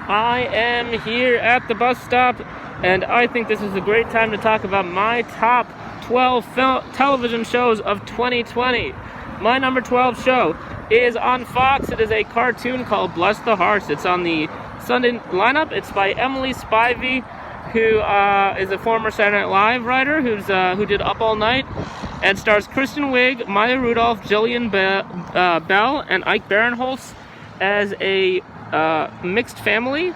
I am here at the bus stop, and I think this is a great time to talk about my top 12 television shows of 2020. My number 12 show is on Fox. It is a cartoon called Bless the Harts. It's on the Sunday lineup. It's by Emily Spivey, who is a former Saturday Night Live writer who did Up All Night, and stars Kristen Wiig, Maya Rudolph, Jillian Bell, and Ike Barinholtz as a mixed family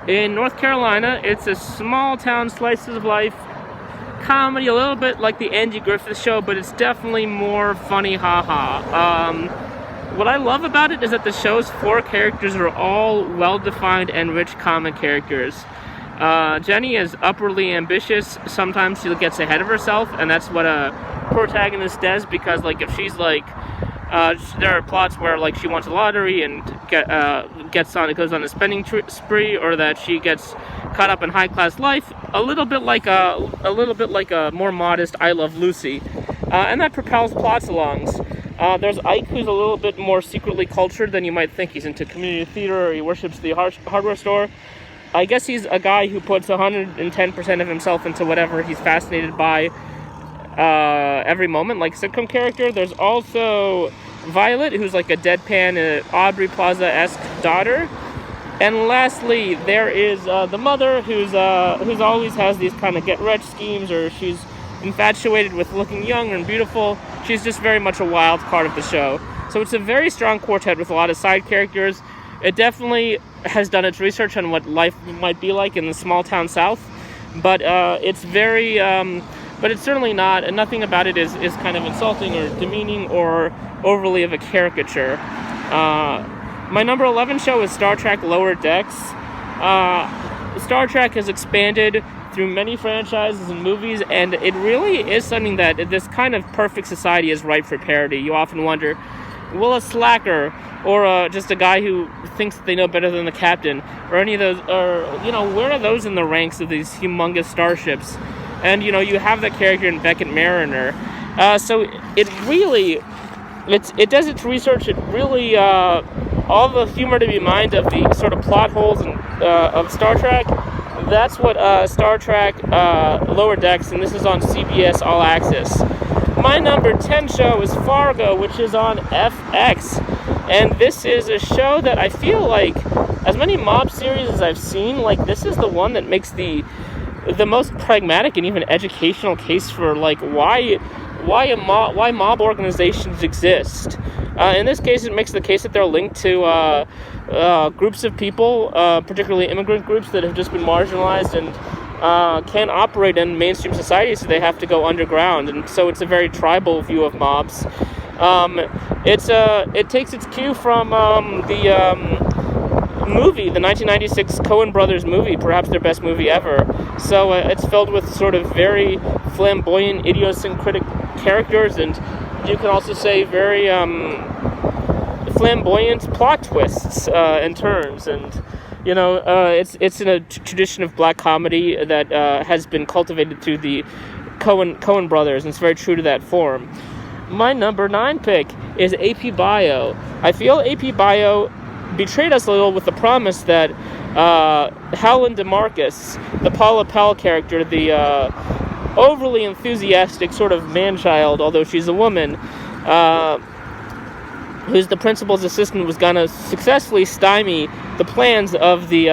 in North Carolina. It's a small town slices of life comedy, a little bit like the Andy Griffith Show, but it's definitely more funny, What I love about it is that the show's four characters are all well-defined and rich comic characters. Jenny is upwardly ambitious. Sometimes she gets ahead of herself, and that's what a protagonist does, because if she's there are plots where she wants a lottery and goes on a spending spree, or that she gets caught up in high class life, a little bit like a more modest I Love Lucy, and that propels plots along. There's Ike, who's a little bit more secretly cultured than you might think. He's into community theater, or he worships the hardware store. I guess he's a guy who puts 110% of himself into whatever he's fascinated by every moment, like sitcom character. There's also Violet, who's like a deadpan Aubrey Plaza-esque daughter. And lastly, there is the mother, who's always has these kind of get-rich schemes, or she's infatuated with looking young and beautiful. She's just very much a wild card of the show. So it's a very strong quartet with a lot of side characters. It definitely has done its research on what life might be like in the small town South, but it's very, but it's certainly not, and nothing about it is kind of insulting or demeaning or overly of a caricature. My number 11 show is Star Trek Lower Decks. Star Trek has expanded through many franchises and movies, and it really is something that this kind of perfect society is ripe for parody. You often wonder, will a slacker or just a guy who thinks they know better than the captain, or any of those, or where are those in the ranks of these humongous starships? And you have that character in Beckett Mariner. So it really, it does its research. It really, all the humor to be mined of the sort of plot holes of Star Trek. That's what Star Trek Lower Decks, and this is on CBS All Access. My number 10 show is Fargo, which is on FX. And this is a show that I feel like, as many mob series as I've seen, this is the one that makes the most pragmatic and even educational case for why mob organizations exist. In this case, it makes the case that they're linked to groups of people, particularly immigrant groups that have just been marginalized and can't operate in mainstream society, so they have to go underground. And so it's a very tribal view of mobs. It takes its cue from the movie, the 1996 Coen Brothers movie, perhaps their best movie ever. So it's filled with sort of very flamboyant, idiosyncratic characters, and you can also say very flamboyant plot twists and turns. And it's in a tradition of black comedy that has been cultivated through the Coen Brothers, and it's very true to that form. My number 9 pick is AP Bio. I feel AP Bio betrayed us a little with the promise that Helen DeMarcus, the Paula Pell character, the overly enthusiastic sort of man-child, although she's a woman, who's the principal's assistant, was going to successfully stymie the plans of the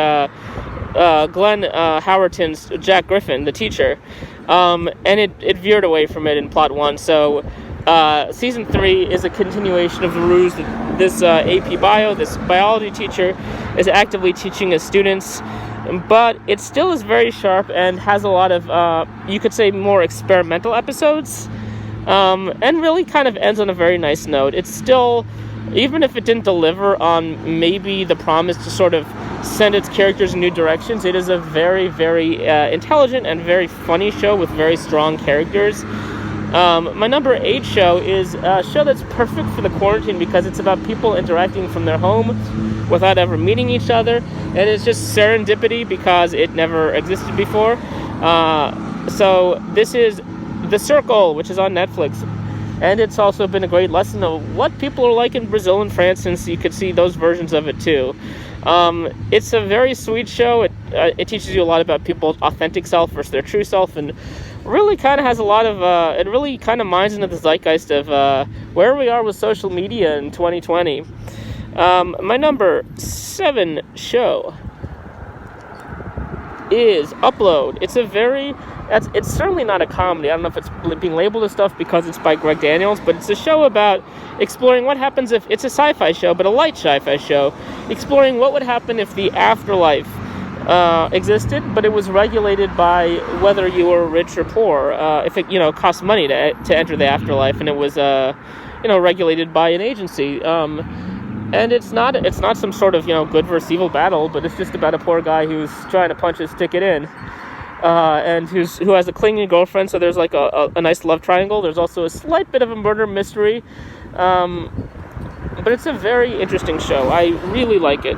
Glenn Howerton's Jack Griffin, the teacher. And it veered away from it in plot 1, so season 3 is a continuation of the ruse that this AP Bio, this biology teacher, is actively teaching his students, but it still is very sharp and has a lot of, you could say, more experimental episodes, and really kind of ends on a very nice note. It's still, even if it didn't deliver on maybe the promise to sort of send its characters in new directions, it is a very, very intelligent and very funny show with very strong characters. My number 8 show is a show that's perfect for the quarantine because it's about people interacting from their home without ever meeting each other, and it's just serendipity because it never existed before. So this is The Circle, which is on Netflix. And it's also been a great lesson of what people are like in Brazil and France, since you could see those versions of it too. It's a very sweet show. It teaches you a lot about people's authentic self versus their true self, and really kind of has a lot of, it really kind of mines into the zeitgeist of where we are with social media in 2020. My number 7 show is Upload. It's certainly not a comedy. I don't know if it's being labeled as stuff because it's by Greg Daniels, but it's a show about exploring what happens if, it's a sci-fi show, but a light sci-fi show, exploring what would happen if the afterlife existed, but it was regulated by whether you were rich or poor, if it, cost money to enter the afterlife, and it was, regulated by an agency. And it's not some sort of, good versus evil battle, but it's just about a poor guy who's trying to punch his ticket in, and who has a clinging girlfriend, so there's like a nice love triangle. There's also a slight bit of a murder mystery, but it's a very interesting show. I really like it.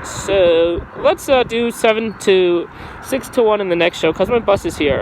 So let's do 6 to 1 in the next show, because my bus is here.